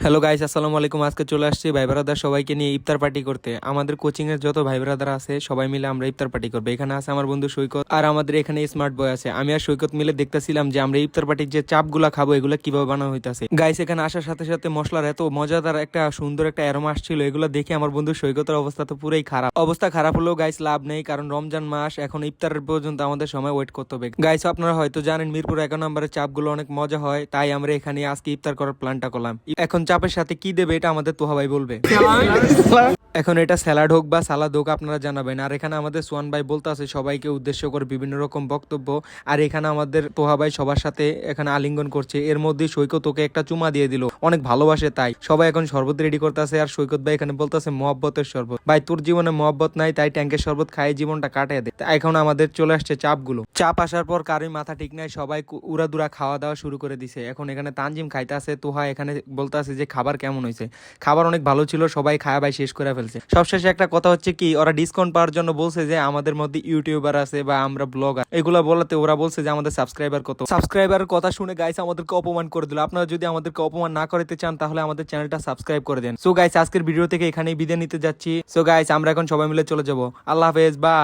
Hello guys, আসসালামু আলাইকুম। আজকে চলে আসছি ভাই ব্রাদার সবাইকে নিয়ে ইফতার পার্টি করতে। আমাদের কোচিং এর যত ভাই ব্রাদার আছে সবাই মিলে আমরা ইফতার পার্টি করবো। এখানে আছে আমার বন্ধু সৈকত, আর আমাদের এখানে স্মার্ট বয় আছে। আমি আর সৈকত মিলে দেখতেছিলাম যে আমরা ইফতার পার্টির যে চাপগুলা খাবো এগুলো কিভাবে বানানো হইতাছে। গাইস, এখানে আসার সাথে সাথে মশলার এত মজাদার একটা সুন্দর একটা অ্যারোমা আসছিল, এগুলো দেখে আমার বন্ধু সৈকতের অবস্থা তো পুরাই খারাপ। অবস্থা খারাপ হলেও গাইস লাভ নেই, কারণ রমজান মাস, এখন ইফতারের পর্যন্ত আমাদের সময় ওয়েট করতে হবে। গাইস, আপনারা হয়তো জানেন মিরপুর 1 নম্বরের চাপগুলো অনেক মজা হয়, তাই আমরা এখানে আজকে ইফতার করার প্ল্যানটা করলাম। এখন চাপের সাথে কি দেবে এটা আমাদের তোহা ভাই বলবে। এখন এটা স্যালাড হোক বা সালাদ হোক আপনারা জানাবেন। আর এখানে আমাদের সোয়ান ভাই বলতে আছে সবাইকে উদ্দেশ্য করে বিভিন্ন রকম বক্তব্য। আর এখানে আমাদের তোহা ভাই সবার সাথে এখানে আলিঙ্গন করছে। এর মধ্যে সৈকত ওকে একটা চুমা দিয়ে দিল, অনেক ভালোবাসে তাই। সবাই এখন শরবত রেডি করতে আছে, আর সৈকত ভাই এখানে বলতেছে মহব্বতের শরবত। ভাই তোর জীবনে মহব্বত নাই, তাই ট্যাঙ্কের শরবত খাই জীবনটা কাটিয়ে দে। এখন আমাদের চলে আসছে চাপগুলো। চাপ আসার পর কারোই মাথা ঠিক নাই, সবাই উড়াদুরা খাওয়া দাওয়া শুরু করে দিছে। এখন এখানে তানজিম খাইতে আছে, তোহা এখানে বলতে আছে যে খাবার কেমন হয়েছে। খাবার অনেক ভালো ছিল, সবাই খায়া ভাই শেষ করে ফেলছে। সবশেষে একটা কথা হচ্ছে কি, ওরা ডিসকাউন্ট পাওয়ার জন্য বলছে যে আমাদের মধ্যে ইউটিউবার আছে বা আমরা ব্লগার, এগুলা বলাতে ওরা বলছে যে আমাদের সাবস্ক্রাইবার কত। সাবস্ক্রাইবারের কথা শুনে গাইস আমাদেরকে অপমান করে দিল। আপনারা যদি আমাদেরকে অপমান না করতে চান তাহলে আমাদের চ্যানেলটা সাবস্ক্রাইব করে দেন। সো গাইস, আজকের ভিডিও থেকে এখানেই বিদায় নিতে যাচ্ছি। সো গাইস, আমরা এখন সবাই মিলে চলে যাব। আল্লাহ হাফেজ, বা